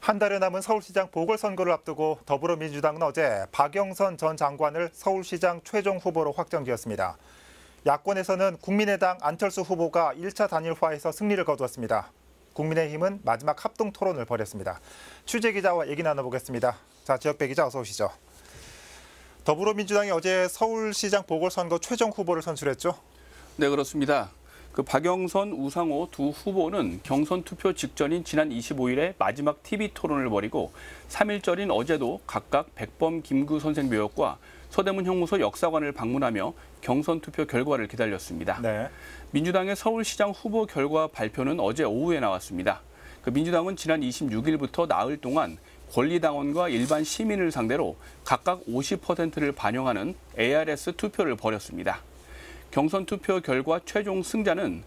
한 달여 남은 서울시장 보궐선거를 앞두고 더불어민주당은 어제 박영선 전 장관을 서울시장 최종 후보로 확정지었습니다. 야권에서는 국민의당 안철수 후보가 1차 단일화에서 승리를 거두었습니다. 국민의힘은 마지막 합동 토론을 벌였습니다. 취재기자와 얘기 나눠보겠습니다. 자, 지역배 기자 어서 오시죠. 더불어민주당이 어제 서울시장 보궐선거 최종 후보를 선출했죠? 네, 그렇습니다. 박영선, 우상호 두 후보는 경선 투표 직전인 지난 25일에 마지막 TV 토론을 벌이고 3일절인 어제도 각각 백범 김구 선생 묘역과 서대문 형무소 역사관을 방문하며 경선 투표 결과를 기다렸습니다. 네. 민주당의 서울시장 후보 결과 발표는 어제 오후에 나왔습니다. 민주당은 지난 26일부터 나흘 동안 권리당원과 일반 시민을 상대로 각각 50%를 반영하는 ARS 투표를 벌였습니다. 경선 투표 결과 최종 승자는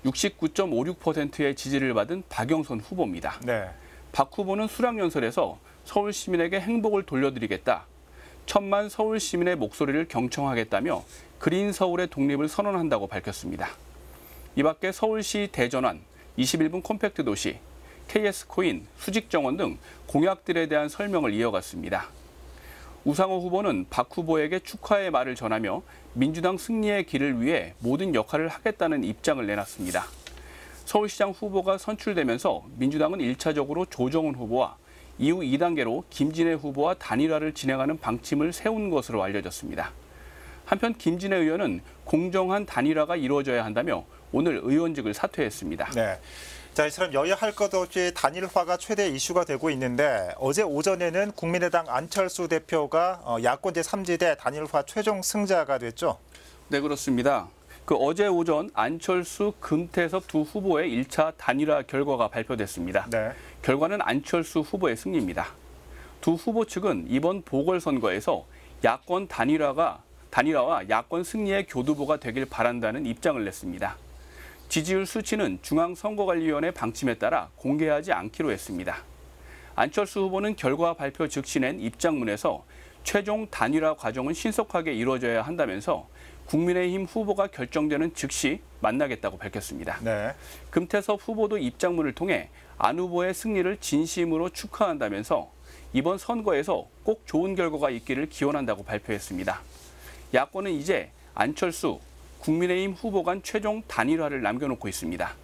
69.56%의 지지를 받은 박영선 후보입니다. 네. 박 후보는 수락연설에서 서울 시민에게 행복을 돌려드리겠다, 1000만 서울 시민의 목소리를 경청하겠다며 그린 서울의 독립을 선언한다고 밝혔습니다. 이 밖에 서울시 대전환, 21분 컴팩트 도시, KS코인, 수직정원 등 공약들에 대한 설명을 이어갔습니다. 우상호 후보는 박 후보에게 축하의 말을 전하며 민주당 승리의 길을 위해 모든 역할을 하겠다는 입장을 내놨습니다. 서울시장 후보가 선출되면서 민주당은 1차적으로 조정훈 후보와 이후 2단계로 김진애 후보와 단일화를 진행하는 방침을 세운 것으로 알려졌습니다. 한편 김진애 의원은 공정한 단일화가 이루어져야 한다며 오늘 의원직을 사퇴했습니다. 네. 자, 이처럼 여야 할 것 없이 단일화가 최대 이슈가 되고 있는데 어제 오전에는 국민의당 안철수 대표가 야권 제3지대 단일화 최종 승자가 됐죠? 네, 그렇습니다. 어제 오전 안철수, 금태섭 두 후보의 1차 단일화 결과가 발표됐습니다. 네. 결과는 안철수 후보의 승리입니다. 두 후보 측은 이번 보궐선거에서 야권 단일화와 야권 승리의 교두보가 되길 바란다는 입장을 냈습니다. 지지율 수치는 중앙선거관리위원회 방침에 따라 공개하지 않기로 했습니다. 안철수 후보는 결과 발표 즉시 낸 입장문에서 최종 단일화 과정은 신속하게 이루어져야 한다면서 국민의힘 후보가 결정되는 즉시 만나겠다고 밝혔습니다. 네. 금태섭 후보도 입장문을 통해 안 후보의 승리를 진심으로 축하한다면서 이번 선거에서 꼭 좋은 결과가 있기를 기원한다고 발표했습니다. 야권은 이제 안철수, 국민의힘 후보 간 최종 단일화를 남겨놓고 있습니다.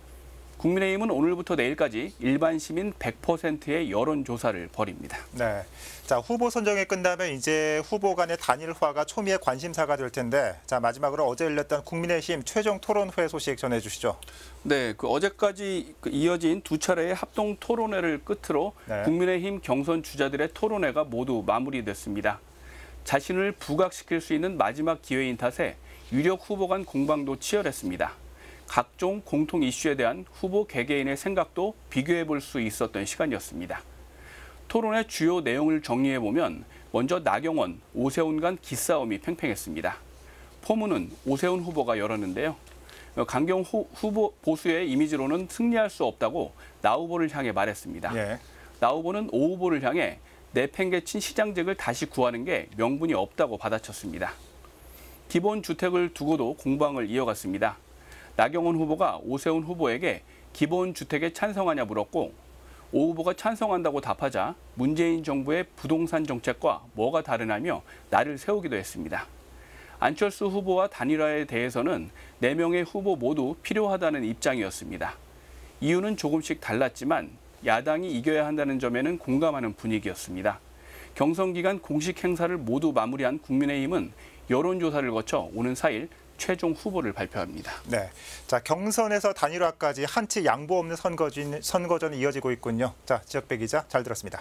국민의힘은 오늘부터 내일까지 일반 시민 100%의 여론조사를 벌입니다. 네. 자, 후보 선정이 끝나면 이제 후보 간의 단일화가 초미의 관심사가 될 텐데, 자, 마지막으로 어제 열렸던 국민의힘 최종 토론회 소식 전해주시죠. 네, 어제까지 이어진 두 차례의 합동 토론회를 끝으로 네. 국민의힘 경선 주자들의 토론회가 모두 마무리됐습니다. 자신을 부각시킬 수 있는 마지막 기회인 탓에 유력 후보 간 공방도 치열했습니다. 각종 공통 이슈에 대한 후보 개개인의 생각도 비교해 볼 수 있었던 시간이었습니다. 토론의 주요 내용을 정리해보면 먼저 나경원, 오세훈 간 기싸움이 팽팽했습니다. 포문은 오세훈 후보가 열었는데요. 강경 후보 보수의 이미지로는 승리할 수 없다고 나 후보를 향해 말했습니다. 예. 나 후보는 오 후보를 향해 내팽개친 시장직을 다시 구하는 게 명분이 없다고 받아쳤습니다. 기본주택을 두고도 공방을 이어갔습니다. 나경원 후보가 오세훈 후보에게 기본주택에 찬성하냐 물었고 오 후보가 찬성한다고 답하자 문재인 정부의 부동산 정책과 뭐가 다르냐며 나를 세우기도 했습니다. 안철수 후보와 단일화에 대해서는 4명의 후보 모두 필요하다는 입장이었습니다. 이유는 조금씩 달랐지만 야당이 이겨야 한다는 점에는 공감하는 분위기였습니다. 경선 기간 공식 행사를 모두 마무리한 국민의힘은 여론조사를 거쳐 오는 4일 최종 후보를 발표합니다. 네. 자, 경선에서 단일화까지 한치 양보 없는 선거전이 이어지고 있군요. 자, 지역배 기자 잘 들었습니다.